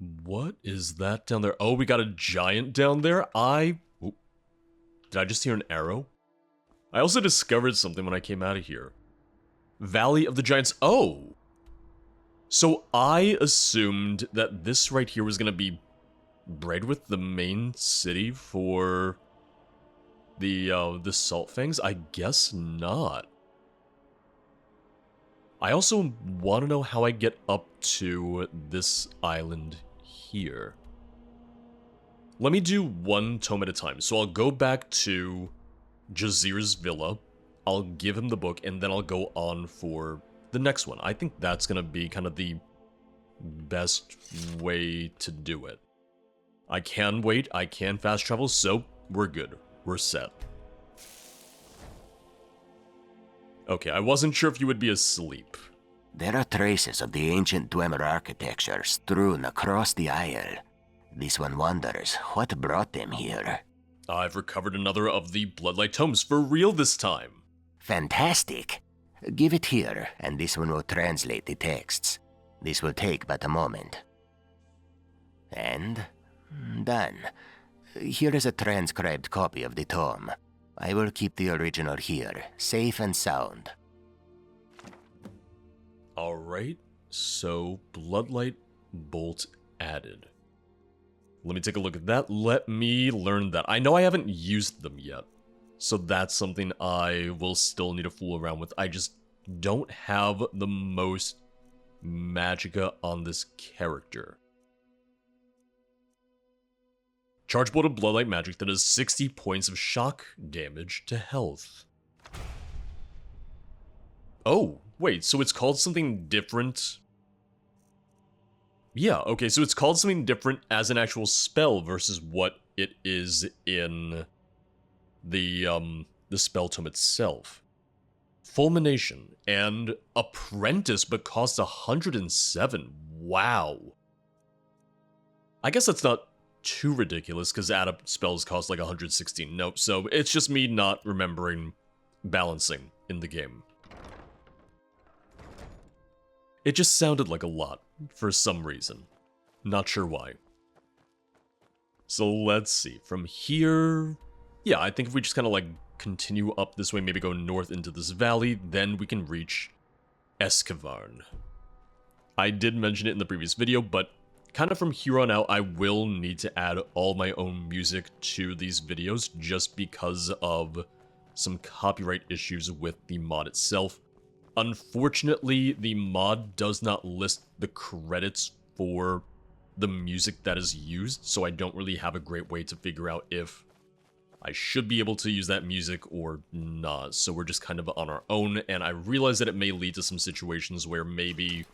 What is that down there? Oh, we got a giant down there? Oop. Did I just hear an arrow? I also discovered something when I came out of here. Valley of the Giants. Oh! So I assumed that this right here was going to be Braidwith, the main city for the Salt Fangs. I guess not. I also want to know how I get up to this island here. Let me do one tome at a time. So I'll go back to Jazir's villa. I'll give him the book, and then I'll go on for the next one. I think that's going to be kind of the best way to do it. I can wait, I can fast travel, so we're good. We're set. Okay, I wasn't sure if you would be asleep. There are traces of the ancient Dwemer architecture strewn across the isle. This one wonders what brought them here. I've recovered another of the Bloodlight tomes for real this time. Fantastic. Give it here, and this one will translate the texts. This will take but a moment. And done. Here is a transcribed copy of the tome. I will keep the original here, safe and sound. Alright, so Bloodlight Bolt added. Let me take a look at that. Let me learn that. I know I haven't used them yet, so that's something I will still need to fool around with. I just don't have the most magicka on this character. Charge bolt of Bloodlight magic that does 60 points of shock damage to health. Oh, wait, so it's called something different? Yeah, okay, so it's called something different as an actual spell versus what it is in the spell tome itself. Fulmination and Apprentice, but costs 107. Wow. I guess that's not too ridiculous, because add-up spells cost like 116. Nope, so it's just me not remembering balancing in the game. It just sounded like a lot, for some reason. Not sure why. So let's see, from here... Yeah, I think if we just kind of like continue up this way, maybe go north into this valley, then we can reach Esskevarn. I did mention it in the previous video, but kind of from here on out, I will need to add all my own music to these videos just because of some copyright issues with the mod itself. Unfortunately, the mod does not list the credits for the music that is used, so I don't really have a great way to figure out if I should be able to use that music or not. So we're just kind of on our own, and I realize that it may lead to some situations where maybe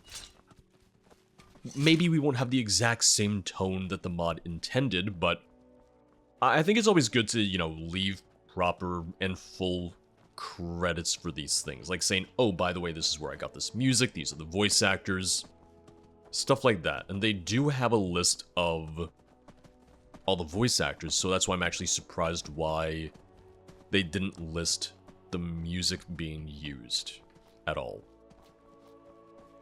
we won't have the exact same tone that the mod intended, but I think it's always good to, you know, leave proper and full credits for these things. Like saying, oh, by the way, this is where I got this music, these are the voice actors, stuff like that. And they do have a list of all the voice actors, so that's why I'm actually surprised why they didn't list the music being used at all.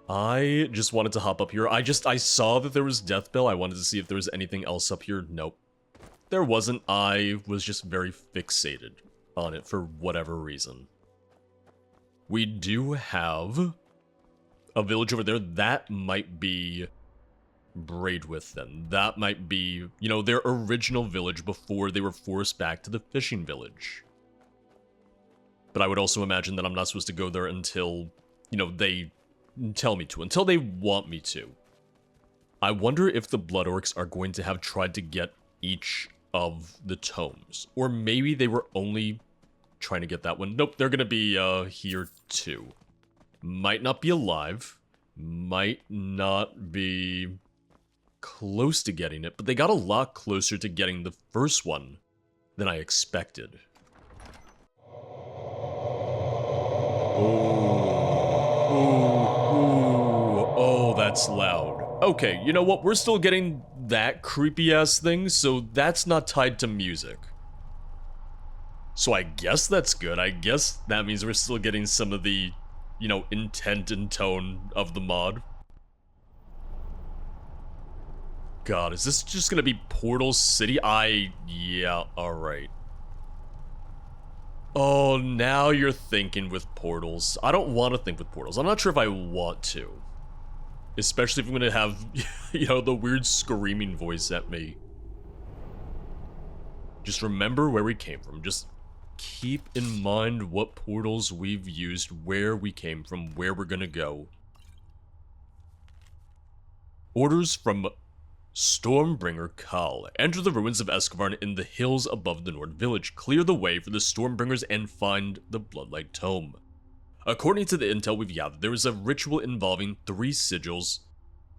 I just wanted to hop up here. I saw that there was Deathbell. I wanted to see if there was anything else up here. Nope. There wasn't. I was just very fixated on it for whatever reason. We do have a village over there. That might be Braidwith then. That might be, you know, their original village before they were forced back to the fishing village. But I would also imagine that I'm not supposed to go there until, you know, they tell me to, until they want me to. I wonder if the Blood Orcs are going to have tried to get each of the tomes, or maybe they were only trying to get that one. Nope, they're gonna be here too. Might not be alive, might not be close to getting it, but they got a lot closer to getting the first one than I expected. Oh, that's loud. Okay, you know what? We're still getting that creepy-ass thing, so that's not tied to music. So I guess that's good. I guess that means we're still getting some of the, you know, intent and tone of the mod. god, is this just gonna be Portal City? Yeah, alright. Oh, now you're thinking with portals. I don't want to think with portals. I'm not sure if I want to. Especially if I'm gonna have, you know, the weird screaming voice at me. Just remember where we came from. Just keep in mind what portals we've used, where we came from, where we're gonna go. Orders from Stormbringer Khal. Enter the ruins of Esskevarn in the hills above the Nord village. Clear the way for the Stormbringers and find the Bloodlight Tome. According to the intel we've gathered, there is a ritual involving 3 sigils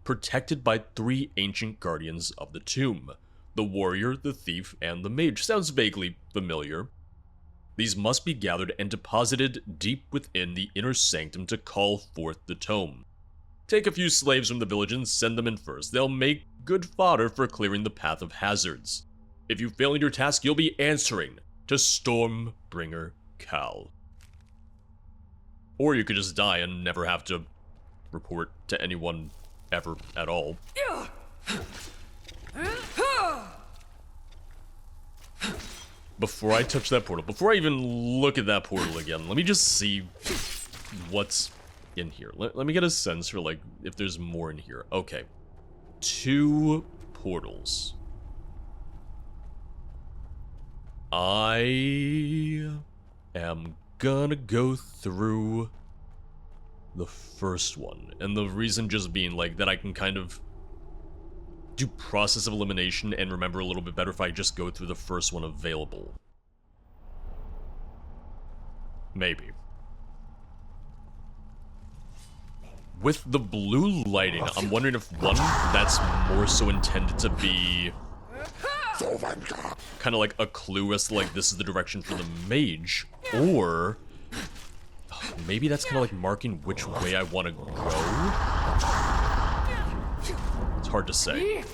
protected by 3 ancient guardians of the tomb. The warrior, the thief, and the mage. Sounds vaguely familiar. These must be gathered and deposited deep within the inner sanctum to call forth the tome. Take a few slaves from the village and send them in first. They'll make good fodder for clearing the path of hazards. If you fail in your task, you'll be answering to Stormbringer Khal. Or you could just die and never have to report to anyone ever at all. Before I touch that portal, before I even look at that portal again, let me just see what's in here. Let me get a sense for, like, if there's more in here. Okay. 2 portals. I am gonna go through the first one. And the reason just being, like, that I can kind of do process of elimination and remember a little bit better if I just go through the first one available. Maybe. With the blue lighting, I'm wondering if one, that's more so intended to be kind of like a clue as to, like, this is the direction for the mage, or maybe that's kind of like marking which way I want to go. It's hard to say.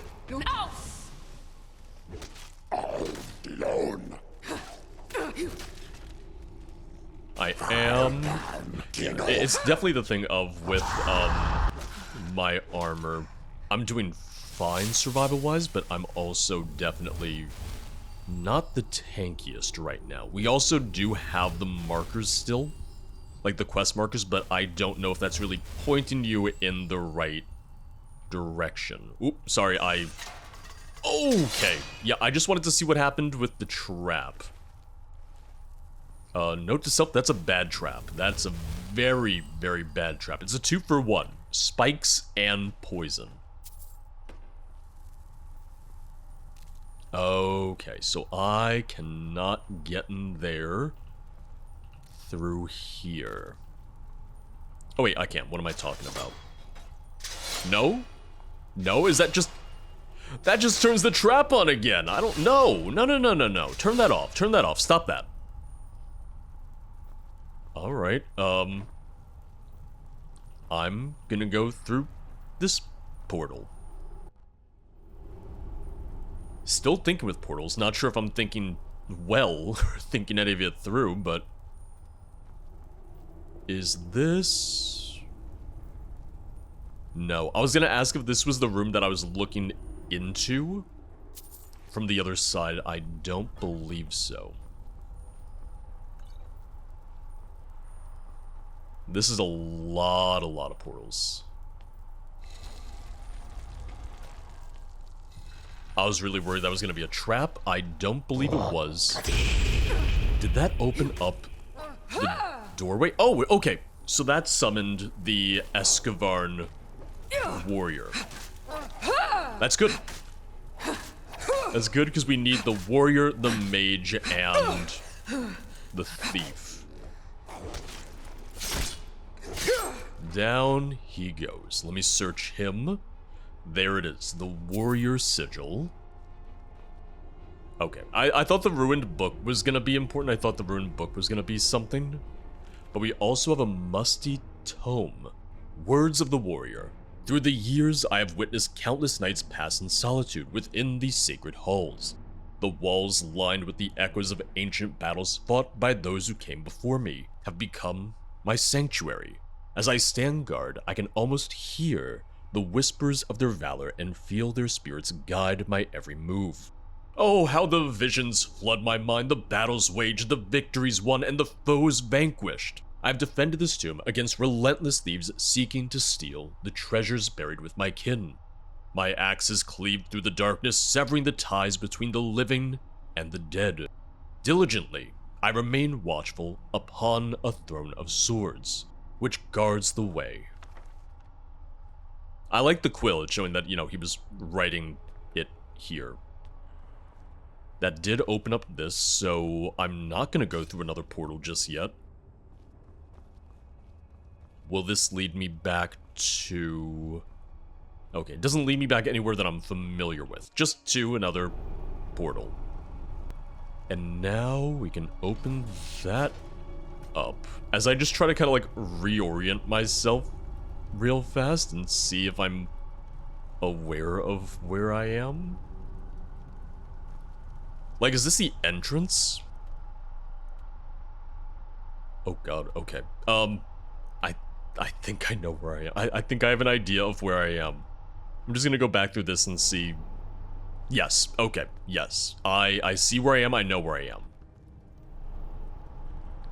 I am. It's definitely the thing of with my armor. I'm doing fine survival-wise, but I'm also definitely not the tankiest right now. We also do have the markers still, like the quest markers, but I don't know if that's really pointing you in the right direction. Oop, sorry, okay. Yeah, I just wanted to see what happened with the trap. Note to self, that's a bad trap. That's a very, very bad trap. It's a 2-for-1. Spikes and poison. Okay, so I cannot get in there through here. Oh wait, I can. What am I talking about? No? No? Is that just... That just turns the trap on again. I don't know. No. Turn that off. Turn that off. Stop that. Alright, I'm gonna go through this portal. Still thinking with portals, not sure if I'm thinking well, or thinking any of it through, but... Is this... No, I was gonna ask if this was the room that I was looking into from the other side. I don't believe so. This is a lot of portals. I was really worried that was going to be a trap. I don't believe it was. Did that open up the doorway? Oh, okay. So that summoned the Esskevarn warrior. That's good. That's good because we need the warrior, the mage, and the thief. Down he goes. Let me search him. There it is. The warrior sigil. Okay. I thought the ruined book was gonna be important. I thought the ruined book was gonna be something. But we also have a musty tome. Words of the warrior. Through the years, I have witnessed countless nights pass in solitude within these sacred halls. The walls, lined with the echoes of ancient battles fought by those who came before me, have become my sanctuary. As I stand guard, I can almost hear the whispers of their valor and feel their spirits guide my every move. Oh, how the visions flood my mind, the battles waged, the victories won, and the foes vanquished. I've defended this tomb against relentless thieves seeking to steal the treasures buried with my kin. My axes cleaved through the darkness, severing the ties between the living and the dead. Diligently, I remain watchful upon a throne of swords, which guards the way. I like the quill, it's showing that, he was writing it here. That did open up this, so I'm not gonna go through another portal just yet. Will this lead me back to... Okay, it doesn't lead me back anywhere that I'm familiar with, just to another portal. And now we can open that up. As I just try to kind of like reorient myself real fast and see if I'm aware of where I am. Like, is this the entrance? Oh god, okay. I think I know where I am. I think I have an idea of where I am. I'm just gonna go back through this and see. Yes, okay, yes. I see where I am, I know where I am.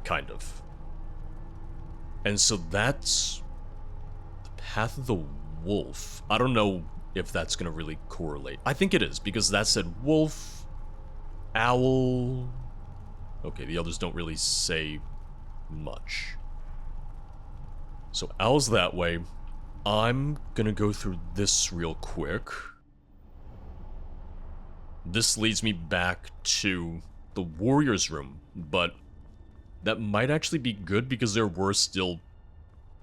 Kind of. And so that's the Path of the Wolf. I don't know if that's gonna really correlate. I think it is, because that said wolf, owl. Okay, the others don't really say much. So owl's that way. I'm gonna go through this real quick. This leads me back to the warrior's room, but that might actually be good because there were still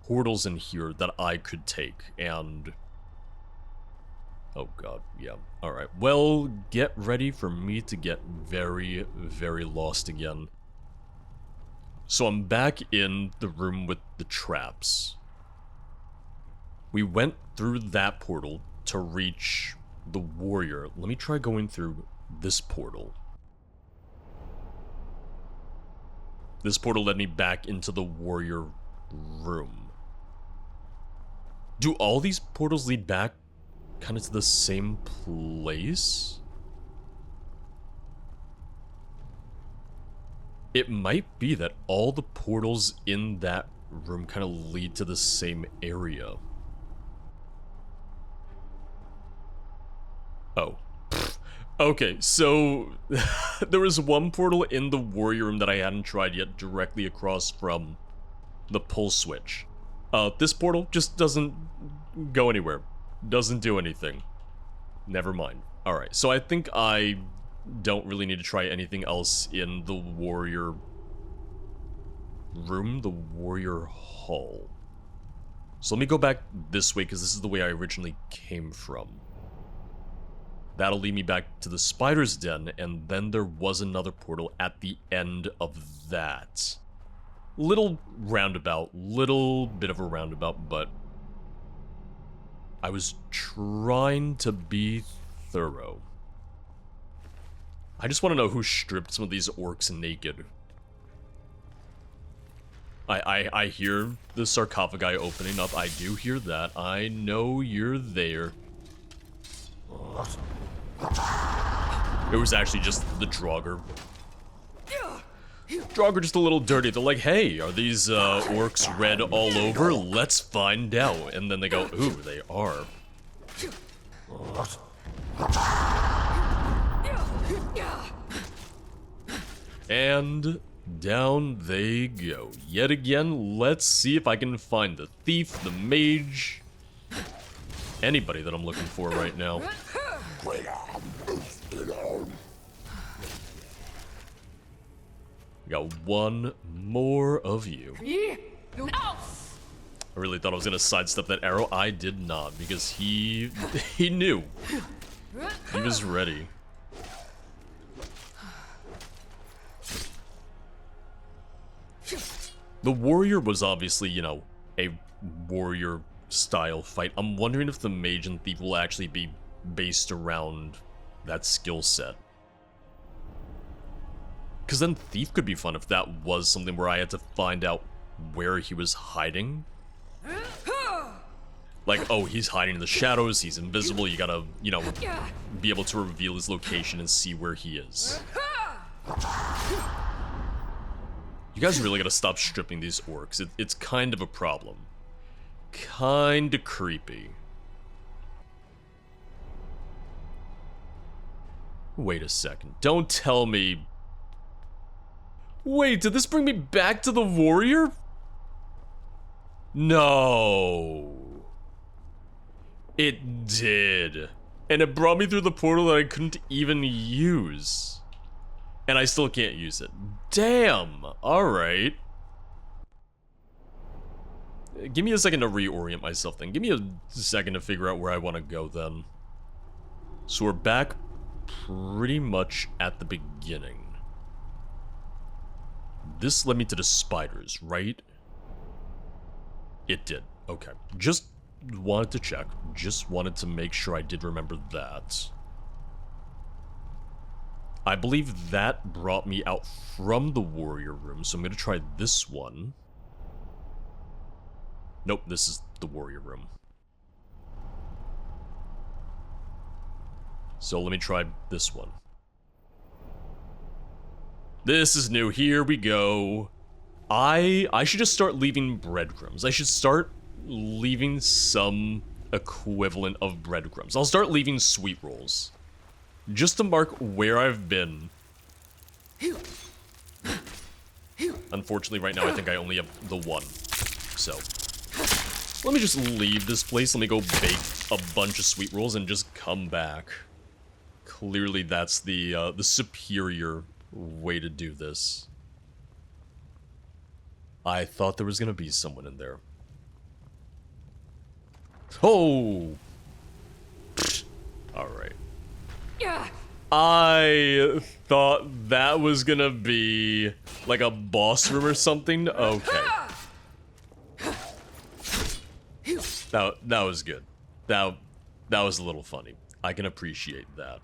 portals in here that I could take, and... Oh god, yeah. Alright, well, get ready for me to get very, very lost again. So I'm back in the room with the traps. We went through that portal to reach the warrior. Let me try going through this portal. This portal led me back into the warrior room. Do all these portals lead back kind of to the same place? It might be that all the portals in that room kind of lead to the same area. Oh. Okay, so there was one portal in the warrior room that I hadn't tried yet, directly across from the pull switch. This portal just doesn't go anywhere. Doesn't do anything. Never mind. Alright, so I think I don't really need to try anything else in the warrior room, the warrior hall. So let me go back this way, because this is the way I originally came from. That'll lead me back to the spider's den, and then there was another portal at the end of that. Little roundabout, little bit of a roundabout, but I was trying to be thorough. I just want to know who stripped some of these orcs naked. I hear the sarcophagi opening up. I do hear that. I know you're there. It was actually just the Draugr. Draugr just a little dirty. They're like, hey, are these orcs red all over? Let's find out. And then they go, ooh, they are. And down they go. Yet again, let's see if I can find the thief, the mage, anybody that I'm looking for right now. We got one more of you. I really thought I was gonna sidestep that arrow. I did not, because he knew. He was ready. The warrior was obviously, you know, a warrior style fight. I'm wondering if the mage and thief will actually be based around that skill set. Because then thief could be fun if that was something where I had to find out where he was hiding. Like, oh, he's hiding in the shadows, he's invisible, you gotta, you know, be able to reveal his location and see where he is. You guys really gotta stop stripping these orcs. It's kind of a problem. Kinda creepy. Wait a second. Don't tell me... Wait, did this bring me back to the warrior? No. It did. And it brought me through the portal that I couldn't even use. And I still can't use it. Damn. Alright. Give me a second to reorient myself then. Give me a second to figure out where I want to go then. So we're back pretty much at the beginning. This led me to the spiders, right? It did. Okay. Just wanted to check. Just wanted to make sure I did remember that. I believe that brought me out from the warrior room, so I'm going to try this one. Nope, this is the warrior room. So let me try this one. This is new. Here we go. I should just start leaving breadcrumbs. I should start leaving some equivalent of breadcrumbs. I'll start leaving sweet rolls. Just to mark where I've been. Unfortunately, right now I think I only have the one. So, let me just leave this place. Let me go bake a bunch of sweet rolls and just come back. Clearly that's the superior way to do this. I thought there was gonna be someone in there. Oh! Alright. I thought that was gonna be like a boss room or something. Okay. That was good. That was a little funny. I can appreciate that.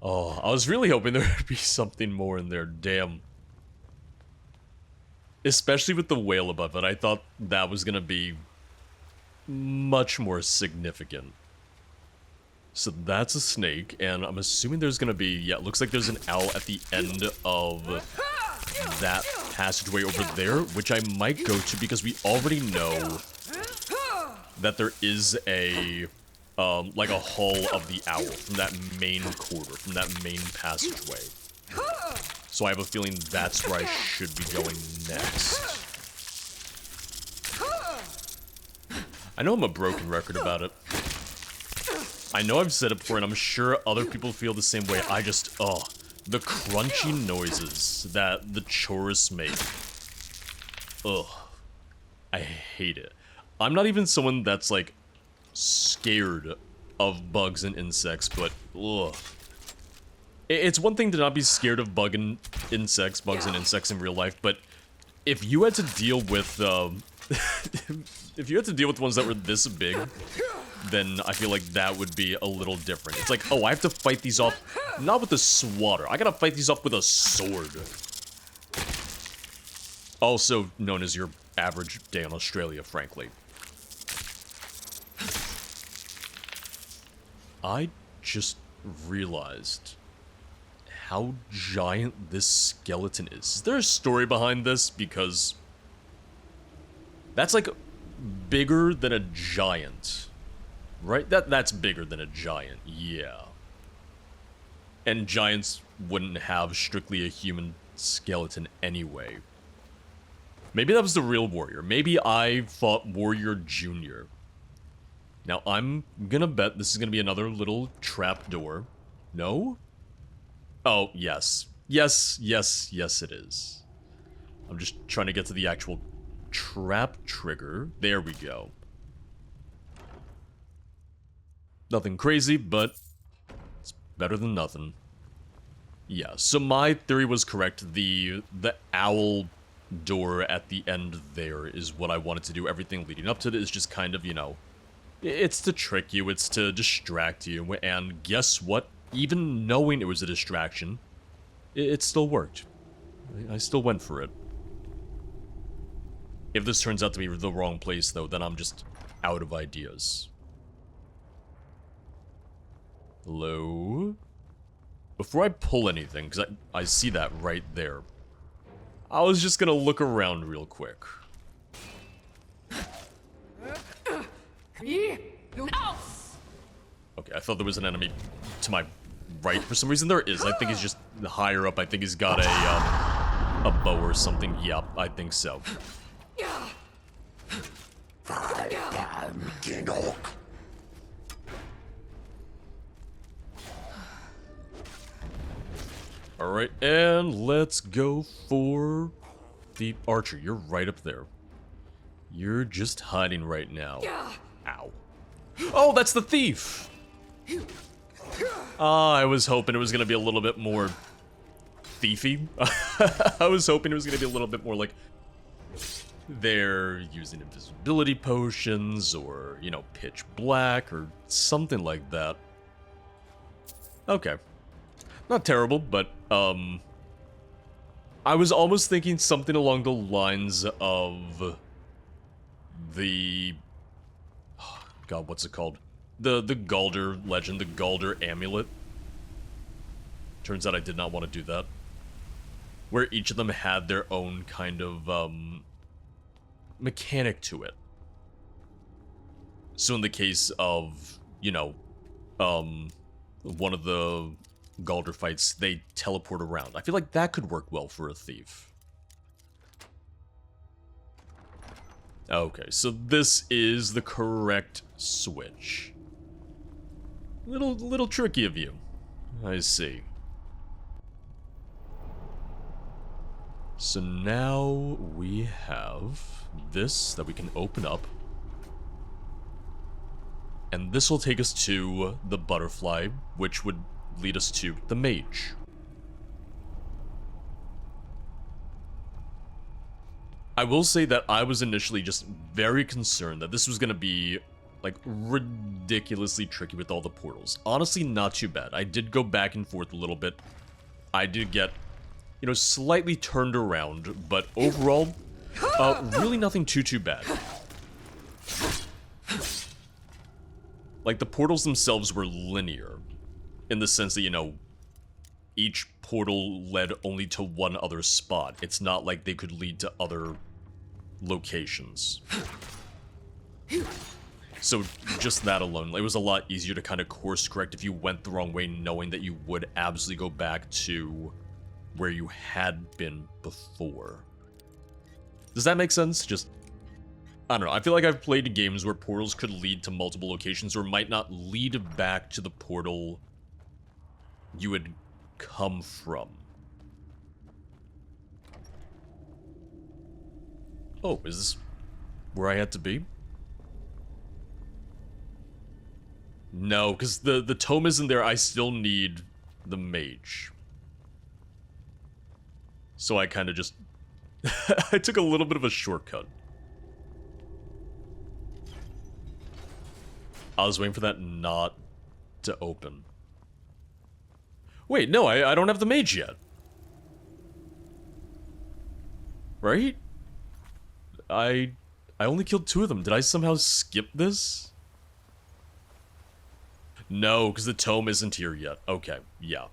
Oh, I was really hoping there would be something more in there. Damn. Especially with the whale above it, I thought that was gonna be much more significant. So that's a snake, and I'm assuming there's gonna be, yeah, it looks like there's an owl at the end of that passageway over there, which I might go to because we already know that there is a, like a hall of the owl from that main corridor, from that main passageway. So I have a feeling that's where I should be going next. I know I'm a broken record about it. I know I've said it before, and I'm sure other people feel the same way. I just, the crunchy noises that the chorus make. Ugh. I hate it. I'm not even someone that's, like, scared of bugs and insects, but, ugh. It's one thing to not be scared of bugs and insects in real life, but if you had to deal with, if you had to deal with ones that were this big, then I feel like that would be a little different. It's like, oh, I have to fight these off, not with a swatter. I gotta fight these off with a sword. Also known as your average day in Australia, frankly. I just realized how giant this skeleton is. Is there a story behind this? Because that's like bigger than a giant. Right? That's bigger than a giant, yeah. And giants wouldn't have strictly a human skeleton anyway. Maybe that was the real warrior. Maybe I fought Warrior Jr. Now, I'm gonna bet this is gonna be another little trap door. No? Oh, yes. Yes, it is. I'm just trying to get to the actual trap trigger. There we go. Nothing crazy, but it's better than nothing. Yeah, so my theory was correct. The owl door at the end there is what I wanted to do. Everything leading up to it is just kind of, you know, it's to trick you, it's to distract you, and guess what? Even knowing it was a distraction, it still worked. I still went for it. If this turns out to be the wrong place, though, then I'm just out of ideas. Hello? Before I pull anything, because I see that right there, I was just gonna look around real quick. Okay, I thought there was an enemy to my right for some reason. There is. I think he's just higher up. I think he's got a bow or something. Yep, I think so. Alright, and let's go for the archer. You're right up there. You're just hiding right now. Ow. Oh, that's the thief! I was hoping it was gonna be a little bit more thiefy. I was hoping it was gonna be a little bit more like they're using invisibility potions or, you know, pitch black or something like that. Okay. Not terrible, but, I was almost thinking something along the lines of the... Oh, God, what's it called? The Galder legend, the Galder amulet. Turns out I did not want to do that. Where each of them had their own kind of, mechanic to it. So in the case of, you know, one of the Galder fights, they teleport around. I feel like that could work well for a thief. Okay, so this is the correct switch. Little tricky of you. I see. So now we have this that we can open up. And this will take us to the butterfly, which would lead us to the mage. I will say that I was initially just very concerned that this was going to be, like, ridiculously tricky with all the portals. Honestly, not too bad. I did go back and forth a little bit. I did get, you know, slightly turned around, but overall, really nothing too bad. Like, the portals themselves were linear, in the sense that, you know, each portal led only to one other spot. It's not like they could lead to other locations. So just that alone, it was a lot easier to kind of course correct if you went the wrong way, knowing that you would absolutely go back to where you had been before. Does that make sense? Just, I don't know. I feel like I've played games where portals could lead to multiple locations or might not lead back to the portal you had come from. Oh, is this where I had to be? No, because the tome isn't there. I still need the mage. So I kind of just... I took a little bit of a shortcut. I was waiting for that not to open. Wait, no, I don't have the mage yet. Right? I only killed 2 of them. Did I somehow skip this? No, because the tome isn't here yet. Okay, yeah.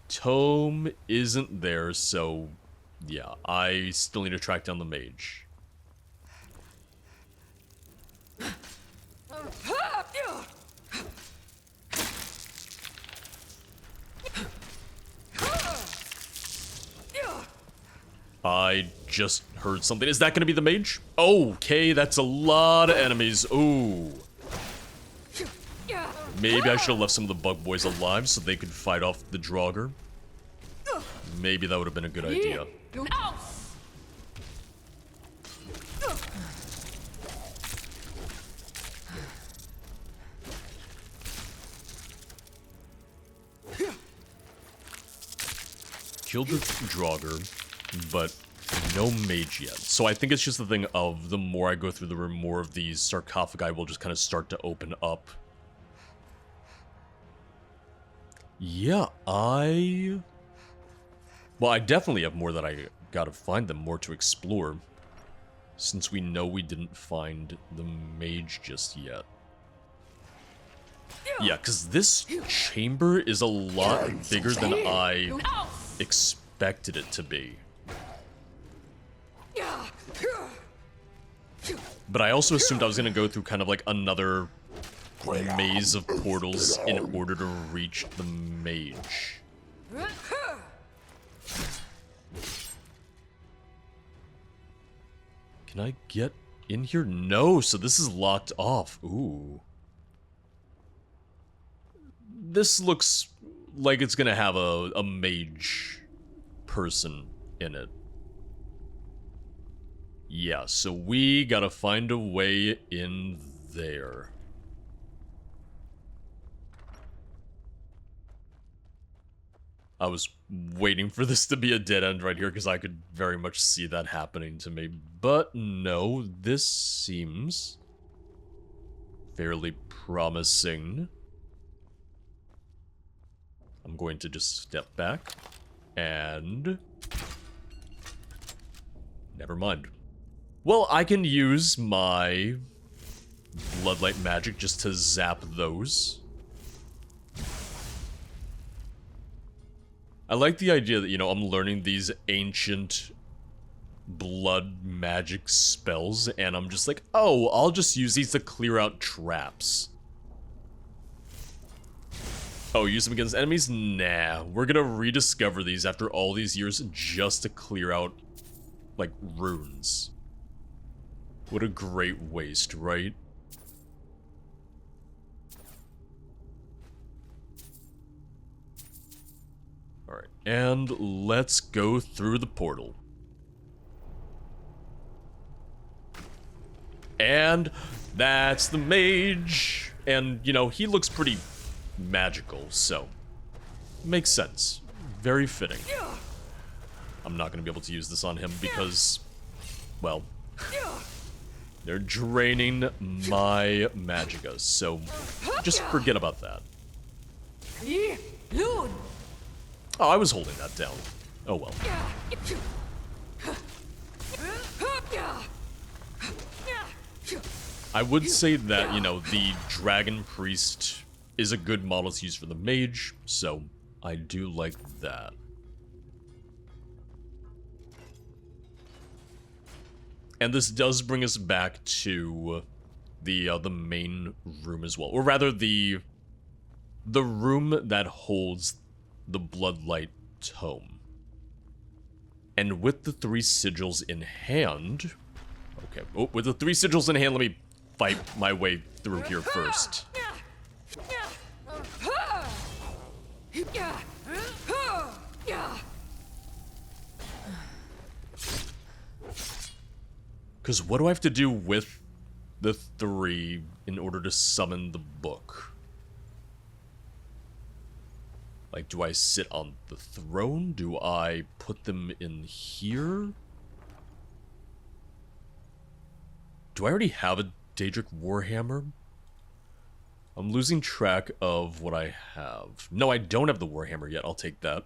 Tome isn't there, so yeah, I still need to track down the mage. I just heard something. Is that gonna be the mage? Okay, that's a lot of enemies. Ooh. Maybe I should have left some of the bug boys alive so they could fight off the Draugr. Maybe that would have been a good idea. Killed the Draugr, but no mage yet. So I think it's just the thing of the more I go through the room, more of these sarcophagi will just kind of start to open up. Yeah, well, I definitely have more that I gotta find them, more to explore. Since we know we didn't find the mage just yet. Yeah, because this chamber is a lot bigger than I expected it to be. But I also assumed I was going to go through kind of like another maze of portals in order to reach the mage. Can I get in here? No, so this is locked off. Ooh. This looks like it's gonna have a mage person in it. Yeah, so we gotta find a way in there. I was waiting for this to be a dead end right here because I could very much see that happening to me. But no, this seems fairly promising. I'm going to just step back and... never mind. Well, I can use my Bloodlight magic just to zap those. I like the idea that, you know, I'm learning these ancient blood magic spells, and I'm just like, oh, I'll just use these to clear out traps. Oh, use them against enemies? Nah, we're gonna rediscover these after all these years just to clear out, like, runes. What a great waste, right? Alright, and let's go through the portal. And that's the mage. And, you know, he looks pretty magical, so makes sense. Very fitting. I'm not going to be able to use this on him because, well, they're draining my magicka, so just forget about that. Oh, I was holding that down. Oh well. I would say that, you know, the Dragon Priest is a good model to use for the mage, so I do like that. And this does bring us back to the main room as well, or rather the room that holds the Bloodlight Tome. And with the 3 sigils in hand, okay, oh, with the 3 sigils in hand, let me fight my way through here first. Because what do I have to do with the 3 in order to summon the book? Like, do I sit on the throne? Do I put them in here? Do I already have a Daedric Warhammer? I'm losing track of what I have. No, I don't have the Warhammer yet. I'll take that.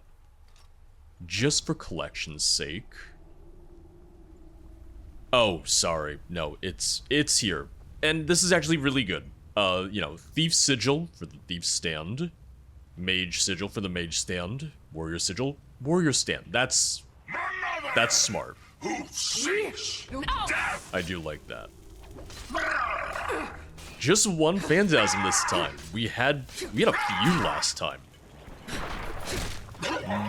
Just for collection's sake. Oh, sorry. No, it's here. And this is actually really good. You know, Thief's Sigil for the Thief's Stand. Mage Sigil for the Mage Stand. Warrior Sigil, Warrior Stand. That's smart. I do like that. Just one Phantasm this time. We had a few last time.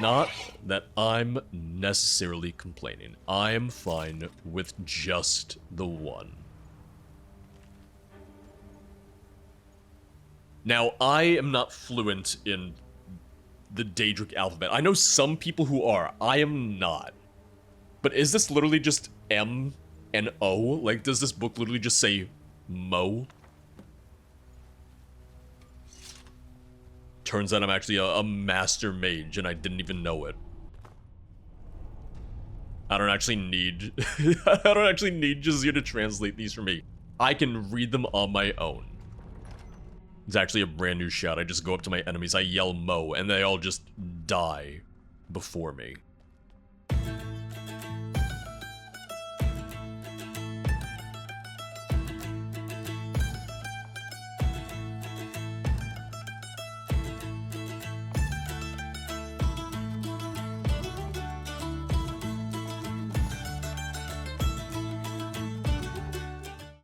Not that I'm necessarily complaining. I am fine with just the one. Now, I am not fluent in the Daedric alphabet. I know some people who are. I am not. But is this literally just M and O? Like, does this book literally just say Mo? Turns out I'm actually a master mage and I didn't even know it. I don't actually need Jazir to translate these for me. I can read them on my own. It's actually a brand new shot. I just go up to my enemies, I yell Mo, and they all just die before me.